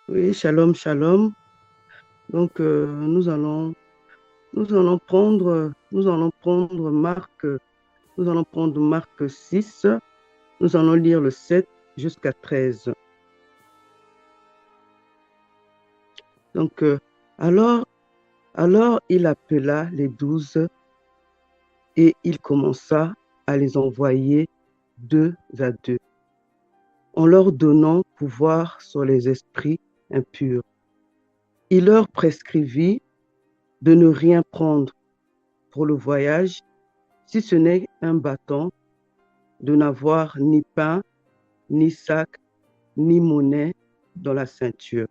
Oui, shalom, shalom. Donc, nous allons prendre Marc 6. Nous allons lire le 7 jusqu'à 13. Donc, alors, alors il appela les 12 et il commença à les envoyer deux à deux, en leur donnant pouvoir sur les esprits impurs. Il leur prescrivit de ne rien prendre pour le voyage, si ce n'est un bâton, de n'avoir ni pain, ni sac, ni monnaie dans la ceinture,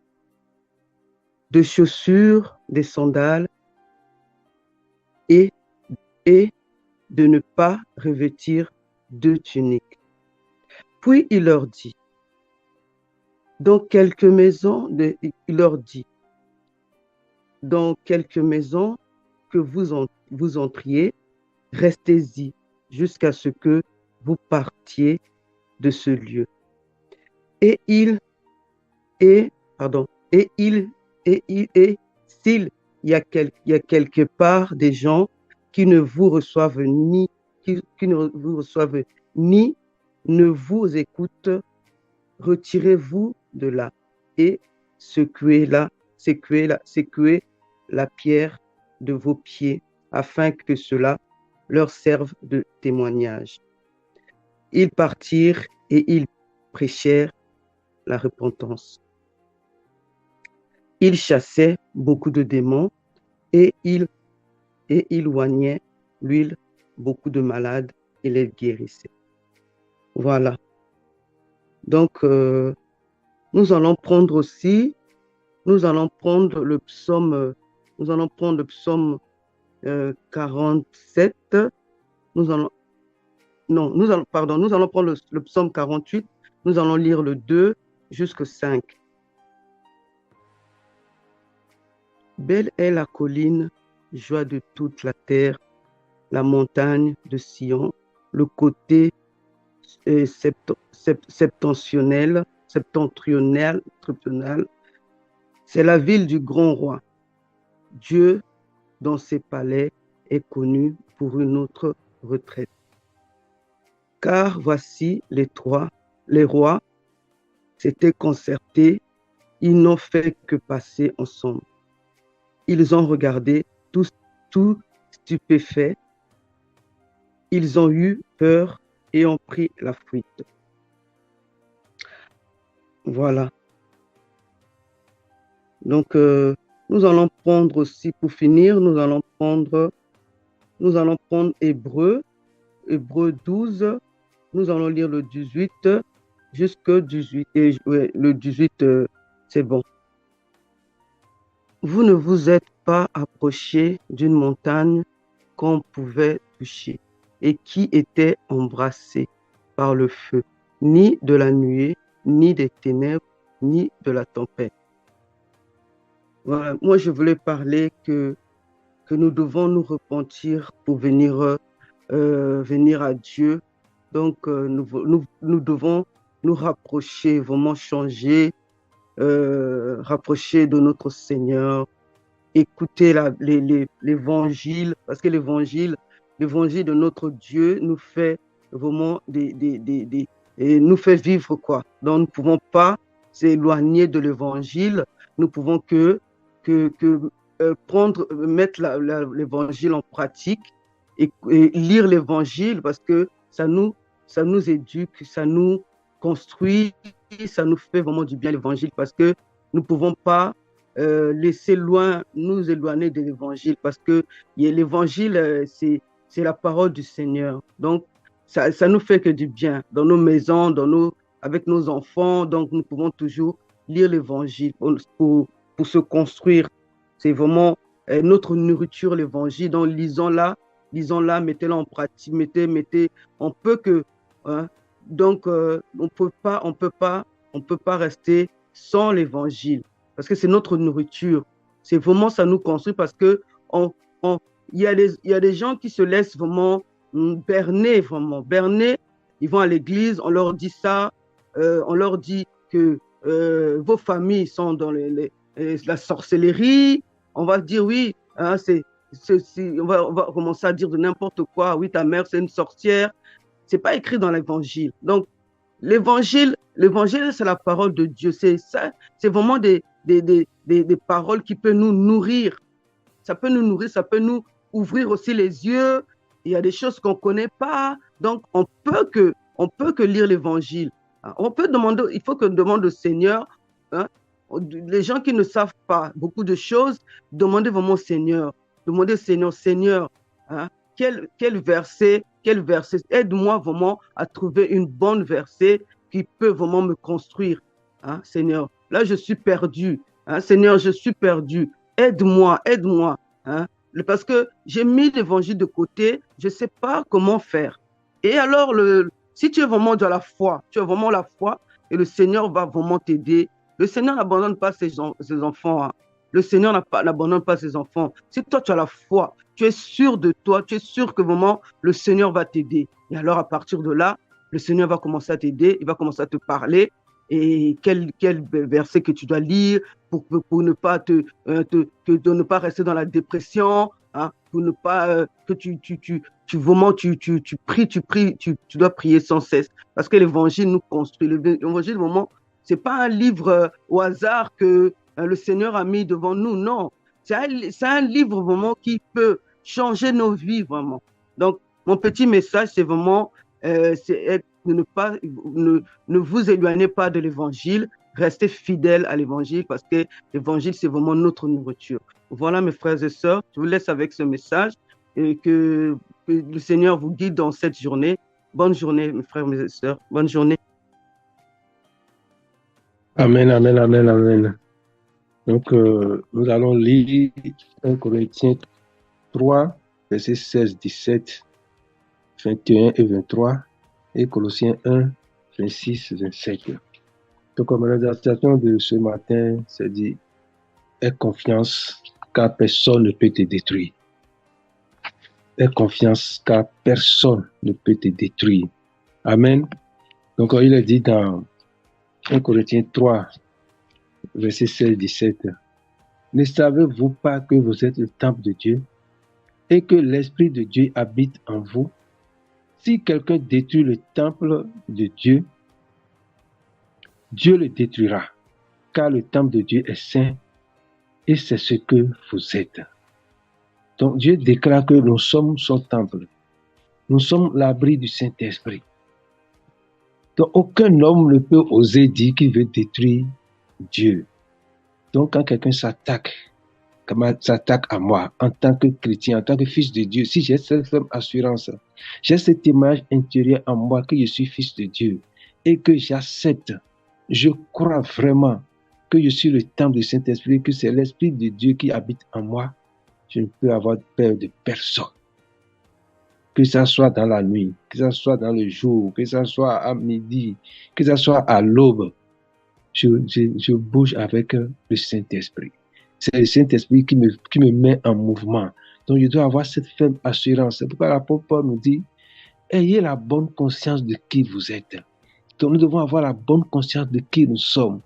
de chaussures, des sandales et, et de ne pas revêtir deux tuniques. Puis il leur dit, dans quelques maisons, il leur dit, dans quelques maisons que vous entriez, restez-y jusqu'à ce que vous partiez de ce lieu. Et il, et, pardon, et il, et s'il il y a quelque part des gens qui ne vous reçoivent qui ne vous reçoivent ni ne vous écoutent, retirez-vous de là et secouez la pierre de vos pieds afin que cela leur serve de témoignage. Ils partirent et ils prêchèrent la repentance. Ils chassaient beaucoup de démons et ils oignaient l'huile beaucoup de malades et les guérissaient. Voilà. Donc, nous allons prendre aussi, nous allons prendre le psaume, nous allons prendre le psaume 47. Nous allons, non, nous allons prendre le psaume 48. Nous allons lire le 2 jusqu'au 5. Belle est la colline, joie de toute la terre, la montagne de Sion, le côté septentrional, c'est la ville du grand roi. Dieu, dans ses palais, est connu pour une autre retraite. Car voici les rois s'étaient concertés, ils n'ont fait que passer ensemble. Ils ont regardé tout stupéfaits, ils ont eu peur et ont pris la fuite. Voilà. Donc, nous allons prendre aussi, pour finir, nous allons prendre Hébreu 12. Nous allons lire le 18 jusqu'au 18. Et, ouais, le 18, c'est bon. Vous ne vous êtes pas approché d'une montagne qu'on pouvait toucher et qui était embrassée par le feu, ni de la nuée, ni des ténèbres, ni de la tempête. Voilà. Moi, je voulais parler que nous devons nous repentir pour venir à Dieu. Donc, nous devons nous rapprocher, vraiment changer, rapprocher de notre Seigneur, écouter l'évangile, parce que l'évangile de notre Dieu nous fait vraiment et nous fait vivre quoi. Donc, nous ne pouvons pas s'éloigner de l'évangile, nous pouvons mettre l'évangile en pratique et lire l'évangile parce que ça nous éduque, ça nous construit, ça nous fait vraiment du bien l'évangile parce que nous ne pouvons pas laisser nous éloigner de l'évangile parce que l'évangile, c'est la parole du Seigneur. Donc, ça nous fait que du bien dans nos maisons, avec nos enfants. Donc, nous pouvons toujours lire l'évangile pour se construire. C'est vraiment notre nourriture, l'évangile. Donc, lisons-la, mettez-la en pratique, on peut que, hein, donc, on peut pas rester sans l'évangile parce que c'est notre nourriture. C'est vraiment, ça nous construit parce que on, on, il y a des gens qui se laissent vraiment berner. Ils vont à l'église, on leur dit ça, on leur dit que vos familles sont dans la sorcellerie, on va dire oui, hein, on va commencer à dire de n'importe quoi. Oui, ta mère, c'est une sorcière. C'est pas écrit dans l'évangile. Donc, l'évangile, c'est la parole de Dieu. C'est ça, c'est vraiment des paroles qui peuvent nous nourrir. Ça peut nous nourrir, ça peut nous ouvrir aussi les yeux. Il y a des choses qu'on ne connaît pas. Donc, on peut que lire l'évangile. On peut demander, il faut que demande au Seigneur, hein, les gens qui ne savent pas beaucoup de choses, demandez vraiment au Seigneur. Demandez au Seigneur, Seigneur, hein, quel verset, aide-moi vraiment à trouver une bonne verset qui peut vraiment me construire, hein, Seigneur. Là, je suis perdu, hein, Seigneur, je suis perdu. Aide-moi, aide-moi, hein, parce que j'ai mis l'évangile de côté, je ne sais pas comment faire. Et alors, si tu es vraiment dans la foi, tu as vraiment la foi, et le Seigneur va vraiment t'aider. Le Seigneur n'abandonne pas ses enfants, hein. Le Seigneur n'abandonne pas ses enfants. Si toi, tu as la foi, tu es sûr de toi, tu es sûr que vraiment le Seigneur va t'aider. Et alors, à partir de là, le Seigneur va commencer à t'aider, il va commencer à te parler. Et quel verset que tu dois lire pour ne pas de ne pas rester dans la dépression, hein, pour ne pas que vraiment tu dois prier sans cesse. Parce que l'évangile nous construit. L'évangile, vraiment, c'est pas un livre au hasard que le Seigneur a mis devant nous. Non, c'est un livre vraiment qui peut changer nos vies vraiment. Donc, mon petit message, c'est vraiment ne vous éloignez pas de l'évangile, restez fidèles à l'évangile parce que l'évangile, c'est vraiment notre nourriture. Voilà, mes frères et sœurs, je vous laisse avec ce message et que le Seigneur vous guide dans cette journée. Bonne journée, mes frères et sœurs. Bonne journée. Amen, amen, amen, amen. Donc, nous allons lire 1 Corinthiens 3, versets 16, 17, 21 et 23, et Colossiens 1, 26, 27. Donc, comme la méditation de ce matin, c'est dit, aie confiance, car personne ne peut te détruire. Aie confiance, car personne ne peut te détruire. Amen. Donc, il est dit dans 1 Corinthiens 3, verset 16, 17, ne savez-vous pas que vous êtes le temple de Dieu et que l'Esprit de Dieu habite en vous? Si quelqu'un détruit le temple de Dieu, Dieu le détruira, car le temple de Dieu est saint et c'est ce que vous êtes. Donc Dieu déclare que nous sommes son temple. Nous sommes l'abri du Saint-Esprit. Donc aucun homme ne peut oser dire qu'il veut détruire Dieu. Donc quand quelqu'un s'attaque à moi en tant que chrétien, en tant que fils de Dieu, si j'ai cette ferme assurance, j'ai cette image intérieure en moi que je suis fils de Dieu et que j'accepte, je crois vraiment que je suis le temple du Saint-Esprit, que c'est l'Esprit de Dieu qui habite en moi, je ne peux avoir peur de personne. Que ça soit dans la nuit, que ça soit dans le jour, que ça soit à midi, que ça soit à l'aube, je bouge avec le Saint-Esprit. C'est le Saint-Esprit qui me met en mouvement. Donc, je dois avoir cette ferme assurance. C'est pourquoi l'apôtre Paul nous dit, ayez la bonne conscience de qui vous êtes. Donc, nous devons avoir la bonne conscience de qui nous sommes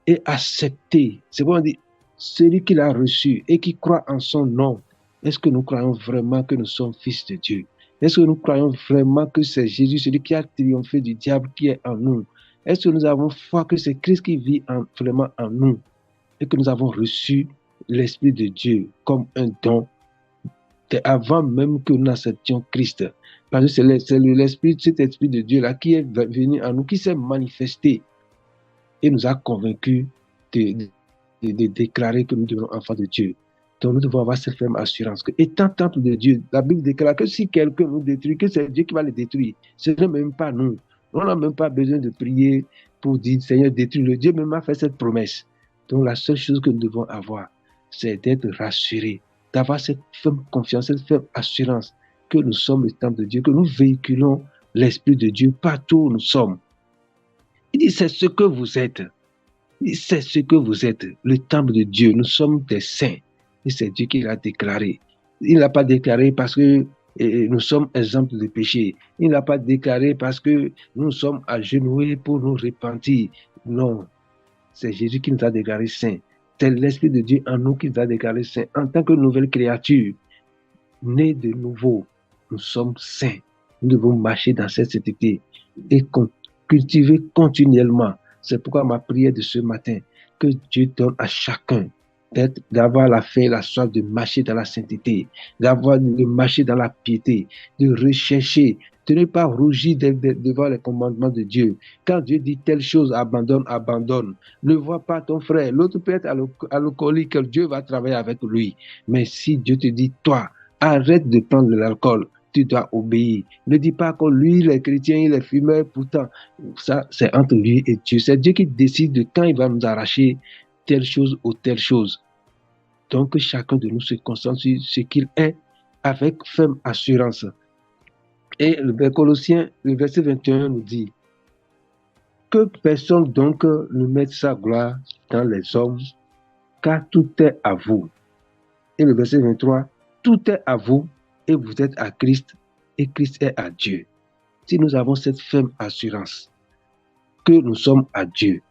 et accepter. C'est pourquoi on dit, celui qui l'a reçu et qui croit en son nom, est-ce que nous croyons vraiment que nous sommes fils de Dieu? Est-ce que nous croyons vraiment que c'est Jésus, celui qui a triomphé du diable, qui est en nous? Est-ce que nous avons foi que c'est Christ qui vit vraiment en nous et que nous avons reçu l'Esprit de Dieu comme un don avant même que nous n'acceptions Christ? Parce que c'est l'Esprit, cet Esprit de Dieu-là qui est venu en nous, qui s'est manifesté et nous a convaincus de déclarer que nous devenons enfants de Dieu. Donc nous devons avoir cette ferme assurance que, étant temple de Dieu, la Bible déclare que si quelqu'un nous détruit, que c'est Dieu qui va le détruire. Ce n'est même pas nous. On n'a même pas besoin de prier pour dire, Seigneur, détruis-le. Dieu même a fait cette promesse. Donc la seule chose que nous devons avoir, c'est d'être rassurés, d'avoir cette ferme confiance, cette ferme assurance que nous sommes le temple de Dieu, que nous véhiculons l'Esprit de Dieu partout où nous sommes. Il dit, c'est ce que vous êtes. Il dit, c'est ce que vous êtes, le temple de Dieu. Nous sommes des saints. Et c'est Dieu qui l'a déclaré. Il ne l'a pas déclaré parce que nous sommes exemples de péché. Il ne l'a pas déclaré parce que nous sommes agenouillés pour nous repentir. Non. c'est Jésus qui nous a déclarés saints. C'est l'Esprit de Dieu en nous qui nous a déclarés saints. En tant que nouvelle créature, née de nouveau, nous sommes saints. Nous devons marcher dans cette sainteté et cultiver continuellement. C'est pourquoi ma prière de ce matin, que Dieu donne à chacun d'avoir la faim et la soif de marcher dans la sainteté, de marcher dans la piété, de rechercher, de ne pas rougir devant les commandements de Dieu. Quand Dieu dit telle chose, abandonne, abandonne. Ne vois pas ton frère. L'autre peut être alcoolique, Dieu va travailler avec lui. Mais si Dieu te dit, toi, arrête de prendre de l'alcool, tu dois obéir. Ne dis pas que lui, les chrétiens, il est fumeur, pourtant, ça, c'est entre lui et Dieu. C'est Dieu qui décide de quand il va nous arracher telle chose ou telle chose. Donc, chacun de nous se concentre sur ce qu'il est avec ferme assurance. Et le Colossiens, le verset 21 nous dit que personne donc ne mette sa gloire dans les hommes, car tout est à vous. Et le verset 23, tout est à vous et vous êtes à Christ et Christ est à Dieu. Si nous avons cette ferme assurance que nous sommes à Dieu,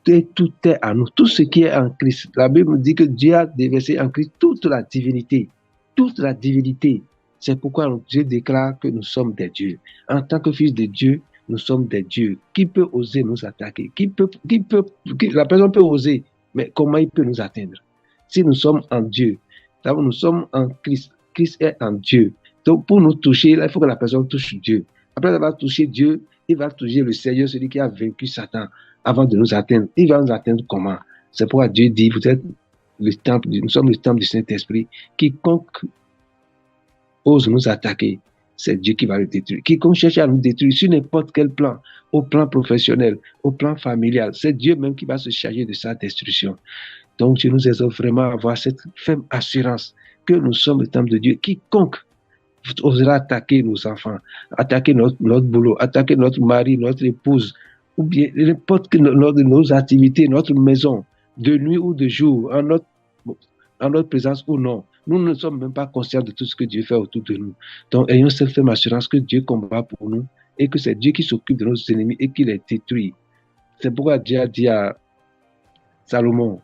et tout est à nous, tout ce qui est en Christ. La Bible dit que Dieu a déversé en Christ toute la divinité. Toute la divinité. C'est pourquoi Dieu déclare que nous sommes des dieux. En tant que fils de Dieu, nous sommes des dieux. Qui peut oser nous attaquer? La personne peut oser, mais comment il peut nous atteindre? Si nous sommes en Dieu, d'abord nous sommes en Christ. Christ est en Dieu. Donc pour nous toucher, là, il faut que la personne touche Dieu. Après avoir touché Dieu, il va toucher le Seigneur, celui qui a vaincu Satan. Avant de nous atteindre, il va nous atteindre comment? C'est pourquoi Dieu dit, vous êtes le temple, nous sommes le temple du Saint-Esprit. Quiconque ose nous attaquer, c'est Dieu qui va le détruire. Quiconque cherche à nous détruire sur n'importe quel plan, au plan professionnel, au plan familial, c'est Dieu même qui va se charger de sa destruction. Donc, je nous exhorte vraiment à avoir cette ferme assurance que nous sommes le temple de Dieu. Quiconque osera attaquer nos enfants, attaquer notre boulot, attaquer notre mari, notre épouse, ou bien n'importe quelle de nos activités, notre maison, de nuit ou de jour, en notre présence ou non. Nous ne sommes même pas conscients de tout ce que Dieu fait autour de nous. Donc, ayons cette ferme assurance que Dieu combat pour nous et que c'est Dieu qui s'occupe de nos ennemis et qui les détruit. C'est pourquoi Dieu a dit à Salomon,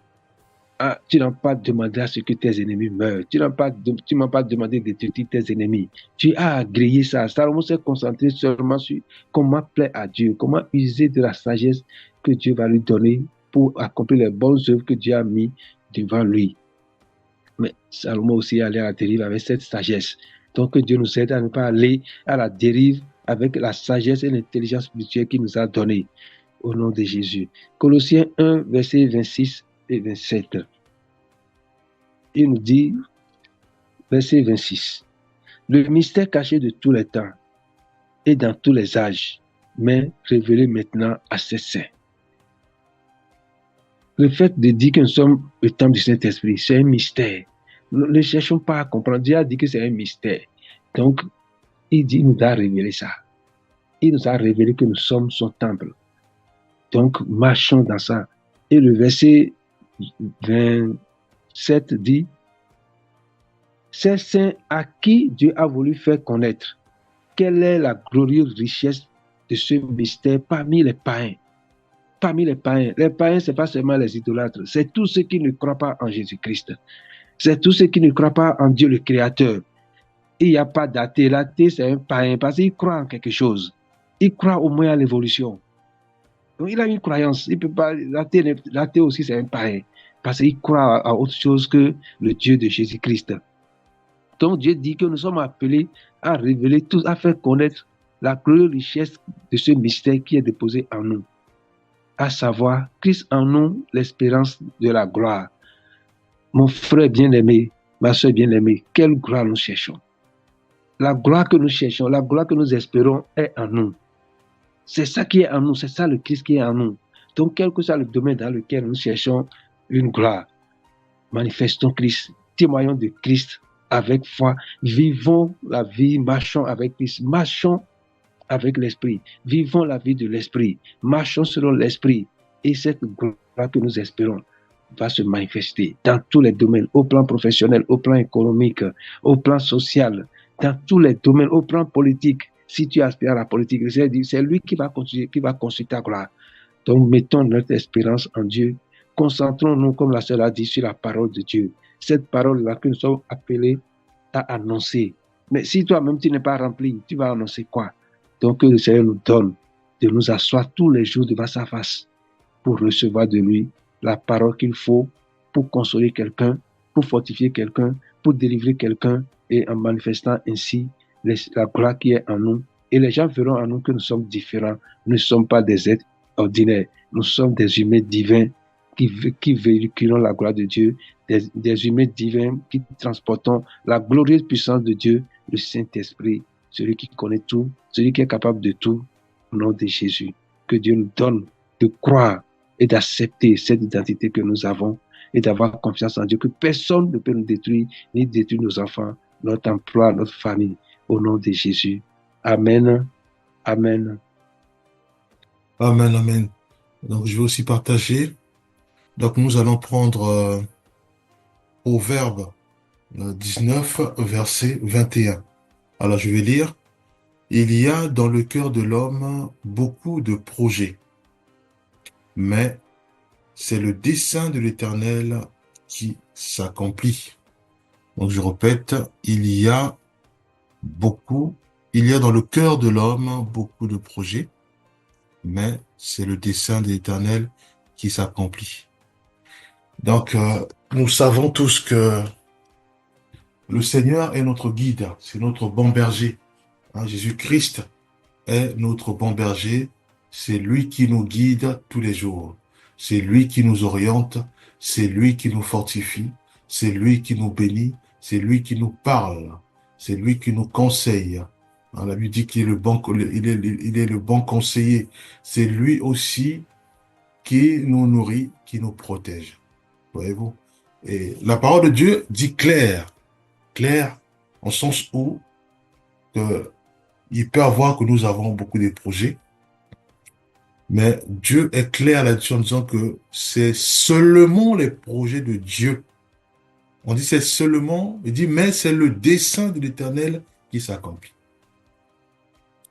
tu n'as pas demandé à ce que tes ennemis meurent. Tu m'as pas demandé de détruire tes ennemis. Tu as agréé ça. Salomon s'est concentré seulement sur comment plaire à Dieu, comment user de la sagesse que Dieu va lui donner pour accomplir les bonnes œuvres que Dieu a mis devant lui. Mais Salomon aussi allait à la dérive avec cette sagesse. Donc que Dieu nous aide à ne pas aller à la dérive avec la sagesse et l'intelligence spirituelle qu'il nous a donnée. Au nom de Jésus. Colossiens 1, versets 26 et 27. Il nous dit, verset 26, le mystère caché de tous les temps et dans tous les âges, mais révélé maintenant à ses saints. Le fait de dire que nous sommes le temple du Saint-Esprit, c'est un mystère. Nous ne cherchons pas à comprendre. Dieu a dit que c'est un mystère. Donc, il nous a révélé ça. Il nous a révélé que nous sommes son temple. Donc, marchons dans ça. Et le verset 27 dit, c'est saint à qui Dieu a voulu faire connaître quelle est la glorieuse richesse de ce mystère parmi les païens. Parmi les païens, ce n'est pas seulement les idolâtres, c'est tous ceux qui ne croient pas en Jésus-Christ. C'est tous ceux qui ne croient pas en Dieu le Créateur. Il n'y a pas d'athée. L'athée, c'est un païen parce qu'il croit en quelque chose. Il croit au moins à l'évolution. Donc, il a une croyance. Il peut pas. L'athée aussi, c'est un païen parce qu'il croit à autre chose que le Dieu de Jésus-Christ. Donc, Dieu dit que nous sommes appelés à révéler tout, à faire connaître la glorieuse richesse de ce mystère qui est déposé en nous. À savoir, Christ en nous, l'espérance de la gloire. Mon frère bien-aimé, ma soeur bien-aimée, quelle gloire nous cherchons? La gloire que nous cherchons, la gloire que nous espérons est en nous. C'est ça qui est en nous, c'est ça le Christ qui est en nous. Donc, quel que soit le domaine dans lequel nous cherchons une gloire, manifestons Christ, témoignons de Christ avec foi, vivons la vie, marchons avec Christ, marchons avec l'Esprit, vivons la vie de l'Esprit, marchons selon l'Esprit, et cette gloire que nous espérons va se manifester dans tous les domaines, au plan professionnel, au plan économique, au plan social, dans tous les domaines, au plan politique. Si tu aspires à la politique, c'est lui qui va construire ta gloire. Donc, mettons notre espérance en Dieu. Concentrons-nous, comme la sœur a dit, sur la parole de Dieu. Cette parole-là que nous sommes appelés à annoncer. Mais si toi-même, tu n'es pas rempli, tu vas annoncer quoi? Donc, que le Seigneur nous donne de nous asseoir tous les jours devant sa face pour recevoir de lui la parole qu'il faut pour consoler quelqu'un, pour fortifier quelqu'un, pour délivrer quelqu'un, et en manifestant ainsi la gloire qui est en nous. Et les gens verront en nous que nous sommes différents. Nous ne sommes pas des êtres ordinaires. Nous sommes des humains divins qui véhiculons la gloire de Dieu, des humains divins qui transportons la glorieuse puissance de Dieu, le Saint-Esprit, celui qui connaît tout, celui qui est capable de tout, au nom de Jésus. Que Dieu nous donne de croire et d'accepter cette identité que nous avons et d'avoir confiance en Dieu, que personne ne peut nous détruire, ni détruire nos enfants, notre emploi, notre famille, au nom de Jésus. Amen. Amen. Amen, amen. Donc, je vais aussi partager. Donc, nous allons prendre Proverbe 19, verset 21. Alors, je vais lire. Il y a dans le cœur de l'homme beaucoup de projets, mais c'est le dessein de l'Éternel qui s'accomplit. Donc, je répète, il y a dans le cœur de l'homme beaucoup de projets, mais c'est le dessein de l'Éternel qui s'accomplit. Donc, nous savons tous que le Seigneur est notre guide, c'est notre bon berger. Jésus-Christ est notre bon berger, c'est lui qui nous guide tous les jours. C'est lui qui nous oriente, c'est lui qui nous fortifie, c'est lui qui nous bénit, c'est lui qui nous parle, c'est lui qui nous conseille. La Bible dit qu'il est il est le bon conseiller. C'est lui aussi qui nous nourrit, qui nous protège. Voyez-vous? Et la parole de Dieu dit clair en sens où il peut avoir que nous avons beaucoup de projets, mais Dieu est clair là-dessus en disant que c'est seulement les projets de Dieu. On dit c'est seulement, il dit, mais c'est le dessein de l'Éternel qui s'accomplit.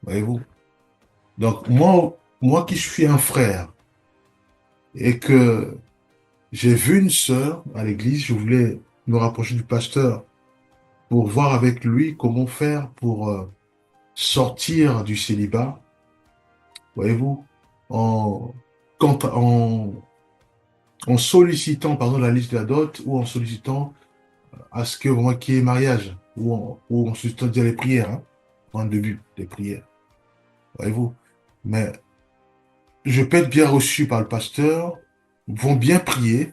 Voyez-vous? Donc, moi qui suis un frère et que j'ai vu une sœur à l'église, je voulais me rapprocher du pasteur pour voir avec lui comment faire pour sortir du célibat. Voyez-vous? En, en sollicitant, pardon, la liste de la dot ou en sollicitant à ce que vraiment qu'il y ait mariage ou en sollicitant déjà les prières, en début des prières. Voyez-vous? Mais je peux être bien reçu par le pasteur, vont bien prier,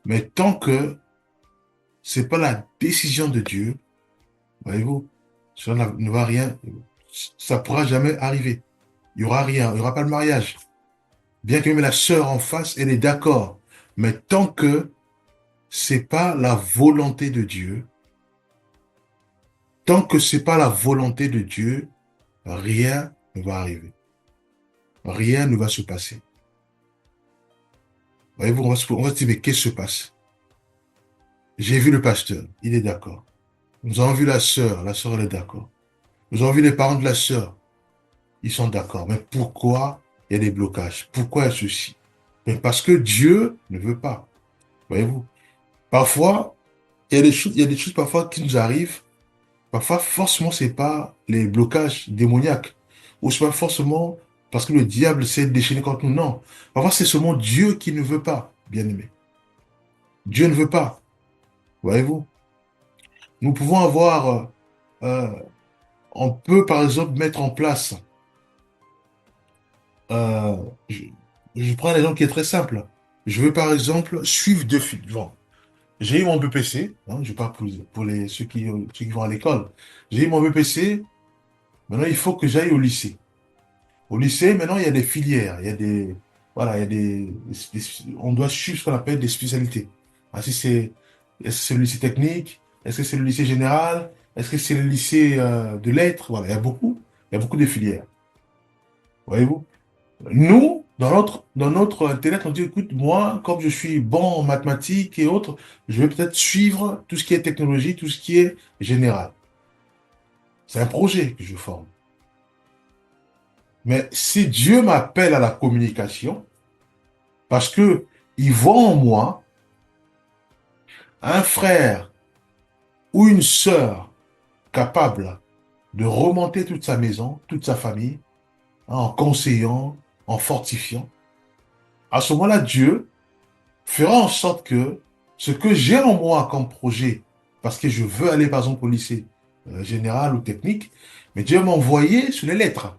mais tant que c'est pas la décision de Dieu, voyez-vous, cela ne va rien, ça pourra jamais arriver. Il y aura rien, il n'y aura pas de mariage. Bien que même la sœur en face, elle est d'accord. Mais tant que c'est pas la volonté de Dieu, tant que c'est pas la volonté de Dieu, rien ne va arriver. Rien ne va se passer. Voyez-vous, on va se dire, mais qu'est-ce qui se passe? J'ai vu le pasteur, il est d'accord. Nous avons vu la sœur elle est d'accord. Nous avons vu les parents de la sœur, ils sont d'accord. Mais pourquoi il y a des blocages? Pourquoi il y a ceci? Mais parce que Dieu ne veut pas. Voyez-vous? Parfois, il y a des choses parfois qui nous arrivent. Parfois, forcément, c'est pas les blocages démoniaques. Ou c'est pas forcément parce que le diable s'est déchaîné contre nous. Non. Parfois, c'est seulement Dieu qui ne veut pas, bien aimé. Dieu ne veut pas. Voyez-vous? Nous pouvons avoir, on peut par exemple mettre en place, euh, je, je prends un exemple qui est très simple. Je veux par exemple suivre deux filles. Bon, j'ai eu mon BPC, je parle pour ceux qui vont à l'école. J'ai eu mon BPC, maintenant il faut que j'aille au lycée. Au lycée, maintenant il y a des filières, il y a des, voilà, il y a on doit suivre ce qu'on appelle des spécialités. Si est-ce que c'est le lycée technique? Est-ce que c'est le lycée général? Est-ce que c'est le lycée de lettres? Voilà, il y a beaucoup de filières. Voyez-vous? Nous, dans notre intellect, on dit, écoute, moi, comme je suis bon en mathématiques et autres, je vais peut-être suivre tout ce qui est technologie, tout ce qui est général. C'est un projet que je forme. Mais si Dieu m'appelle à la communication, Parce que il voit en moi un frère ou une sœur capable de remonter toute sa maison, toute sa famille, en conseillant, en fortifiant. À ce moment-là, Dieu fera en sorte que ce que j'ai en moi comme projet, parce que je veux aller par exemple au lycée général ou technique, mais Dieu m'a envoyé sur les lettres,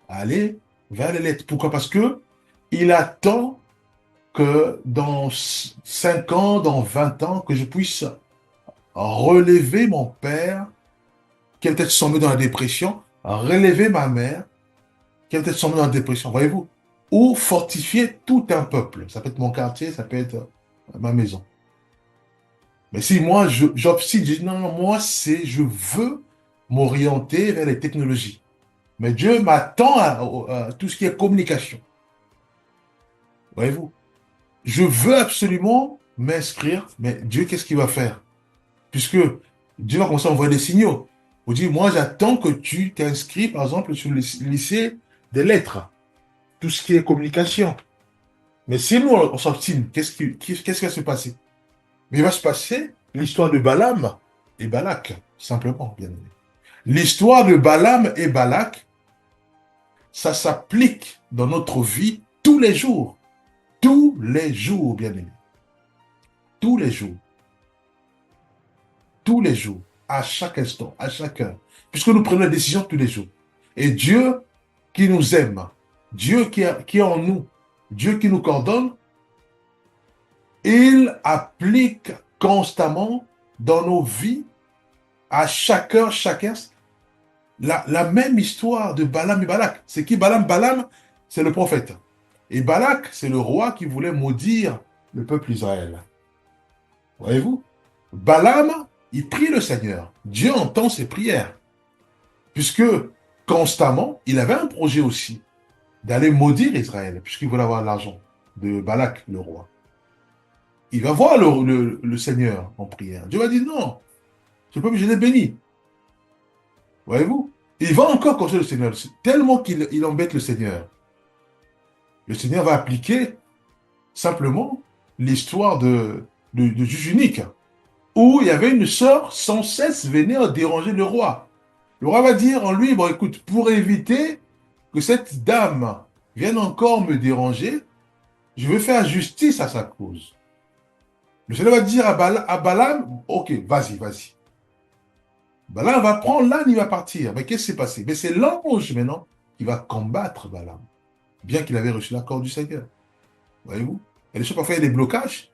aller vers les lettres. Pourquoi? Parce que il attend que dans 5 ans, dans 20 ans, que je puisse relever mon père, qui est peut-être tombé dans la dépression, relever ma mère, qui est peut-être tombé dans la dépression, voyez-vous? Ou fortifier tout un peuple. Ça peut être mon quartier, ça peut être ma maison. Mais si moi, j'obstine, je dis non, non, moi, je veux m'orienter vers les technologies. Mais Dieu m'attend à tout ce qui est communication. Voyez-vous? Je veux absolument m'inscrire, mais Dieu, qu'est-ce qu'il va faire? Puisque Dieu va commencer à envoyer des signaux. Vous dit, moi, j'attends que tu t'inscris, par exemple, sur le lycée des lettres, tout ce qui est communication. Mais si nous, on s'obstine, qu'est-ce qui va se passer? Mais il va se passer l'histoire de Balaam et Balak, simplement, bien aimé. L'histoire de Balaam et Balak, ça s'applique dans notre vie tous les jours. Tous les jours, bien aimé. Tous les jours. Tous les jours. À chaque instant, à chaque heure. Puisque nous prenons des décisions tous les jours. Et Dieu qui nous aime, Dieu qui est en nous, Dieu qui nous coordonne, il applique constamment dans nos vies, à chaque heure, chaque instant, la même histoire de Balaam et Balak. C'est qui Balaam? Balaam, c'est le prophète. Et Balak, c'est le roi qui voulait maudire le peuple Israël. Voyez-vous? Balaam, il prie le Seigneur. Dieu entend ses prières. Puisque constamment, il avait un projet aussi d'aller maudire Israël, puisqu'il voulait avoir l'argent de Balak, le roi. Il va voir le Seigneur en prière. Dieu va dire non, ce peuple, je l'ai béni. Voyez-vous? Il va encore conseiller le Seigneur, tellement qu'il embête le Seigneur. Le Seigneur va appliquer simplement l'histoire de juge unique, où il y avait une sœur sans cesse venir déranger le roi. Le roi va dire en lui, bon écoute, pour éviter que cette dame vienne encore me déranger, je vais faire justice à sa cause. Le Seigneur va dire à Balaam, ok, vas-y, vas-y. Balaam va prendre l'âne, il va partir. Mais qu'est-ce qui s'est passé? Mais c'est l'ange maintenant qui va combattre Balaam, bien qu'il avait reçu l'accord du Seigneur. Voyez-vous? Et des choses, parfois, il y a des blocages.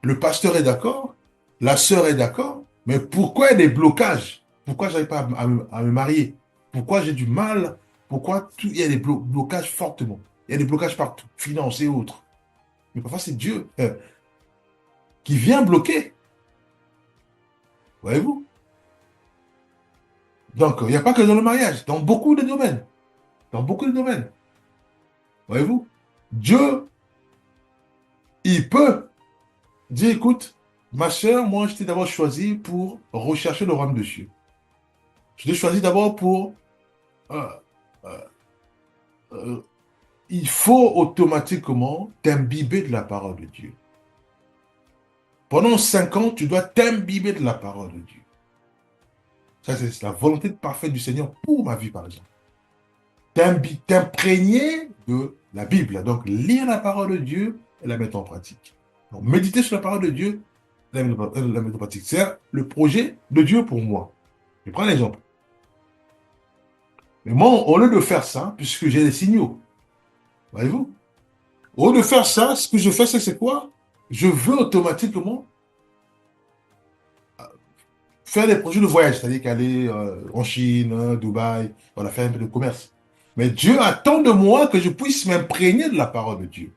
Le pasteur est d'accord, la sœur est d'accord, mais pourquoi il y a des blocages? Pourquoi je n'arrive pas à me marier? Pourquoi j'ai du mal? Pourquoi il y a des blocages fortement? Il y a des blocages partout, finances et autres. Mais parfois, c'est Dieu qui vient bloquer. Voyez-vous? Donc, il n'y a pas que dans le mariage, dans beaucoup de domaines. Dans beaucoup de domaines. Voyez-vous? Dieu, il peut dire, écoute, ma soeur, moi, je t'ai d'abord choisi pour rechercher le royaume de Dieu. Je t'ai choisi d'abord pour... euh, euh, euh, il faut automatiquement t'imbiber de la parole de Dieu. Pendant 5 ans, tu dois t'imbiber de la parole de Dieu. Ça, c'est la volonté parfaite du Seigneur pour ma vie, par exemple. T'imprégner de la Bible. Donc, lire la parole de Dieu et la mettre en pratique. Donc, méditer sur la parole de Dieu et la mettre en pratique. C'est le projet de Dieu pour moi. Je prends l'exemple. Mais moi, au lieu de faire ça, puisque j'ai des signaux, voyez-vous, au lieu de faire ça, ce que je fais, c'est quoi? Je veux automatiquement faire des projets de voyage, c'est-à-dire qu'aller en Chine, Dubaï, voilà, faire un peu de commerce. Mais Dieu attend de moi que je puisse m'imprégner de la parole de Dieu.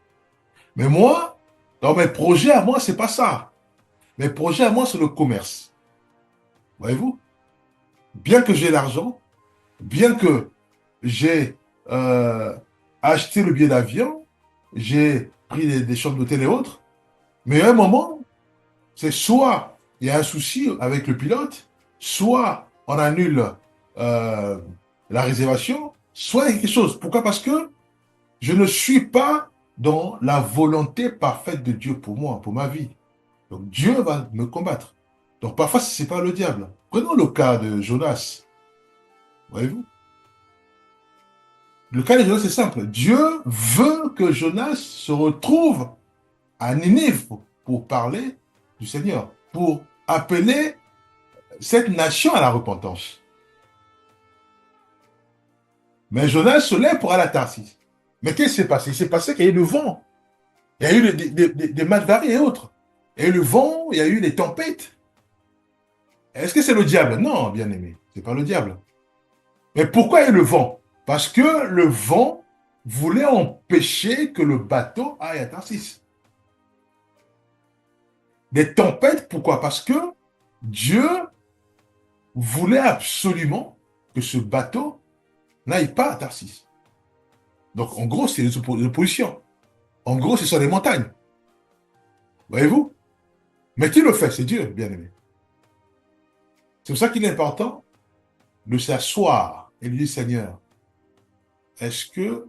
Mais moi, dans mes projets à moi, c'est pas ça. Mes projets à moi, c'est le commerce. Voyez-vous? Bien que j'ai l'argent, bien que j'ai acheté le billet d'avion, j'ai pris des chambres d'hôtel et autres, mais à un moment, c'est soit il y a un souci avec le pilote, soit on annule la réservation, soit il y a quelque chose. Pourquoi? Parce que je ne suis pas dans la volonté parfaite de Dieu pour moi, pour ma vie. Donc Dieu va me combattre. Donc parfois, ce n'est pas le diable. Prenons le cas de Jonas. Voyez-vous? Le cas de Jonas, c'est simple. Dieu veut que Jonas se retrouve à Ninive pour parler du Seigneur, pour appeler cette nation à la repentance. Mais Jonas se lève pour aller à Tarsis. Mais qu'est-ce qui s'est passé? Il s'est passé qu'il y a eu le vent. Il y a eu des malvaries et autres. Il y a eu le vent, il y a eu les tempêtes. Est-ce que c'est le diable? Non, bien aimé, ce n'est pas le diable. Mais pourquoi il y a eu le vent? Parce que le vent voulait empêcher que le bateau aille à Tarsis. Des tempêtes, pourquoi? Parce que Dieu voulait absolument que ce bateau n'aille pas à Tarsis. Donc, en gros, c'est les oppositions. En gros, ce sont les montagnes. Voyez-vous? Mais qui le fait? C'est Dieu, bien aimé. C'est pour ça qu'il est important de s'asseoir et de dire, Seigneur, est-ce que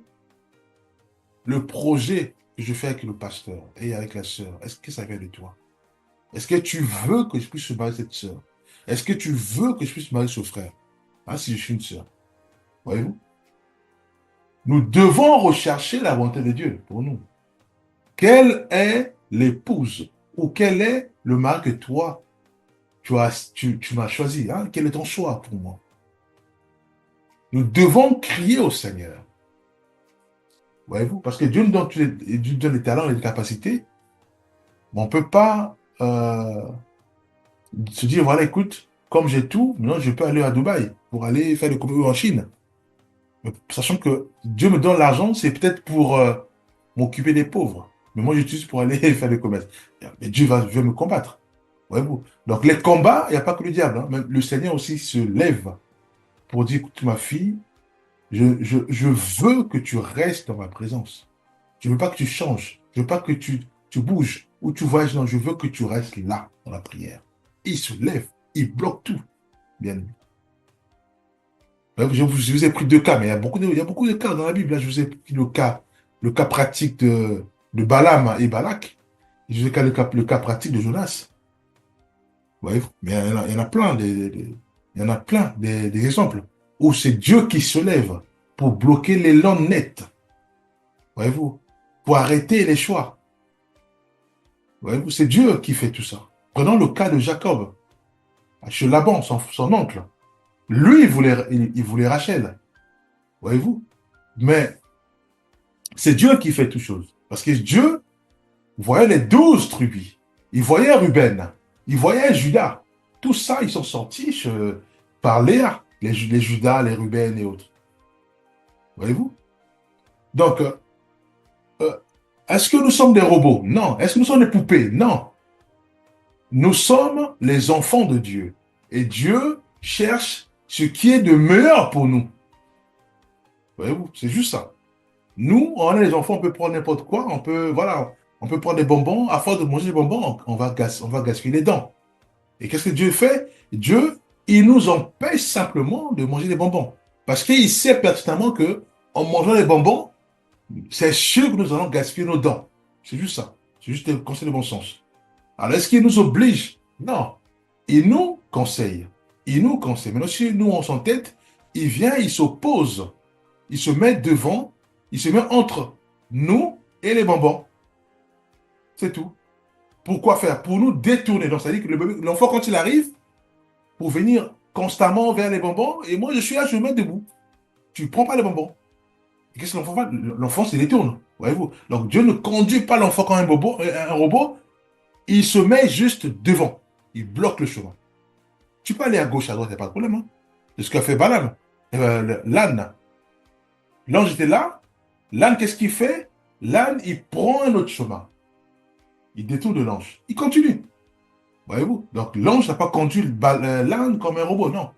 le projet que je fais avec le pasteur et avec la sœur, est-ce que ça vient de toi? Est-ce que tu veux que je puisse me marier cette sœur? Est-ce que tu veux que je puisse me marier ce frère? Ah, si je suis une sœur. Voyez-vous? Nous devons rechercher la volonté de Dieu pour nous. Quelle est l'épouse ou quel est le mari que toi, tu m'as choisi? Hein? Quel est ton choix pour moi? Nous devons crier au Seigneur. Voyez-vous? Parce que Dieu nous donne les talents et les capacités. Mais on ne peut pas se dire, voilà, écoute, comme j'ai tout, maintenant je peux aller à Dubaï pour aller faire le commerce en Chine. Mais sachant que Dieu me donne l'argent, c'est peut-être pour m'occuper des pauvres. Mais moi, j'utilise pour aller faire le commerce. Mais Dieu va me combattre. Voyez-vous? Donc, les combats, il n'y a pas que le diable. Hein. Même le Seigneur aussi se lève pour dire, écoute, ma fille, je veux que tu restes dans ma présence. Je ne veux pas que tu changes. Je ne veux pas que tu bouges ou tu voyages. Non, je veux que tu restes là, dans la prière. Il se lève. Il bloque tout. Bien aimé. Je vous ai pris deux cas, mais il y a beaucoup de cas dans la Bible. Là, je vous ai pris le cas pratique de Balaam et Balak. Je vous ai pris le cas pratique de Jonas. Voyez-vous? Mais il y en a plein, il y en a plein des exemples où c'est Dieu qui se lève pour bloquer l'élan net. Voyez-vous? Pour arrêter les choix. Voyez-vous? C'est Dieu qui fait tout ça. Prenons le cas de Jacob, chez Laban, son oncle. Lui, il voulait Rachel. Voyez-vous? Mais c'est Dieu qui fait toutes choses. Parce que Dieu voyait les 12 tribus. Il voyait Ruben. Il voyait Judas. Tout ça, ils sont sortis par Léa. Les Judas, les Ruben et autres. Voyez-vous? Donc, est-ce que nous sommes des robots? Non. Est-ce que nous sommes des poupées? Non. Nous sommes les enfants de Dieu. Et Dieu cherche ce qui est de meilleur pour nous. Voyez-vous? C'est juste ça. Nous, on est les enfants, on peut prendre n'importe quoi, on peut prendre des bonbons, à force de manger des bonbons, on va gaspiller les dents. Et qu'est-ce que Dieu fait? Dieu, il nous empêche simplement de manger des bonbons. Parce qu'il sait pertinemment que en mangeant des bonbons, c'est sûr que nous allons gaspiller nos dents. C'est juste ça. C'est juste un conseil de bon sens. Alors, est-ce qu'il nous oblige? Non. Il nous conseille. Il nous conseille. Maintenant, si nous, on s'entête, il vient, il s'oppose. Il se met devant. Il se met entre nous et les bonbons. C'est tout. Pourquoi faire? Pour nous détourner. Donc, ça veut dire que l'enfant, quand il arrive, pour venir constamment vers les bonbons, et moi, je suis là, je me mets debout. Tu ne prends pas les bonbons. Et qu'est-ce que l'enfant fait? L'enfant se détourne. Voyez-vous? Donc, Dieu ne conduit pas l'enfant comme un robot. Il se met juste devant. Il bloque le chemin. Tu peux aller à gauche, à droite, il n'y a pas de problème. Hein? C'est ce qu'a fait Balaam. L'âne. L'ange était là. L'âne, qu'est-ce qu'il fait? L'âne, il prend un autre chemin. Il détourne de l'ange. Il continue. Voyez-vous? Donc, l'ange n'a pas conduit l'âne comme un robot, non.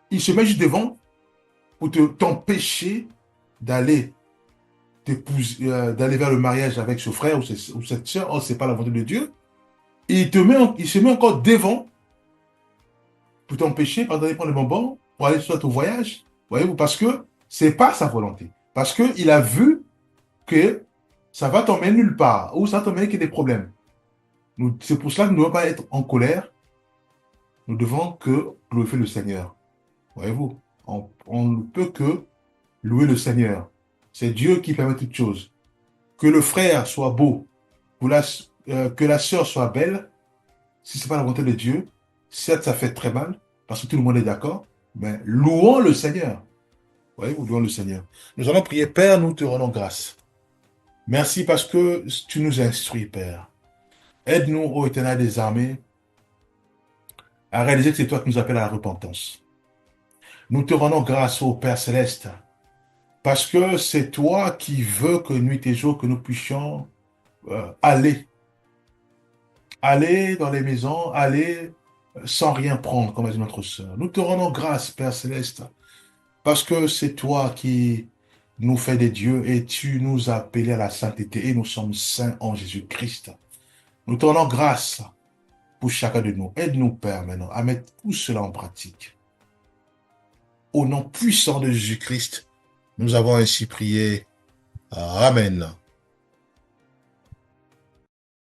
Il se met juste devant pour t'empêcher d'aller vers le mariage avec ce frère ou cette soeur. Oh, ce n'est pas la volonté de Dieu. Et il se met encore devant pour t'empêcher, par d'aller prendre le bonbon, pour aller soit au voyage. Voyez-vous? Parce que ce n'est pas sa volonté. Parce qu'il a vu que ça va t'emmener nulle part, ou ça va t'emmener que des problèmes. C'est pour cela que nous ne devons pas être en colère, nous devons que glorifier le Seigneur. Voyez-vous, on ne peut que louer le Seigneur. C'est Dieu qui permet toutes choses. Que le frère soit beau, que la sœur soit belle, si ce n'est pas la volonté de Dieu, certes, ça fait très mal, parce que tout le monde est d'accord, mais louons le Seigneur. Voyez-vous, louons le Seigneur. Nous allons prier, Père, nous te rendons grâce. Merci parce que tu nous instruis, Père. Aide-nous, ô Éternel des armées, à réaliser que c'est toi qui nous appelles à la repentance. Nous te rendons grâce, ô Père céleste, parce que c'est toi qui veux que nuit et jour, que nous puissions aller dans les maisons, aller sans rien prendre, comme a dit notre sœur. Nous te rendons grâce, Père céleste, parce que c'est toi qui nous fais des dieux et tu nous as appelés à la sainteté et nous sommes saints en Jésus-Christ. Nous te rendons grâce pour chacun de nous. Aide-nous, Père, maintenant, à mettre tout cela en pratique. Au nom puissant de Jésus-Christ, nous avons ainsi prié. Amen.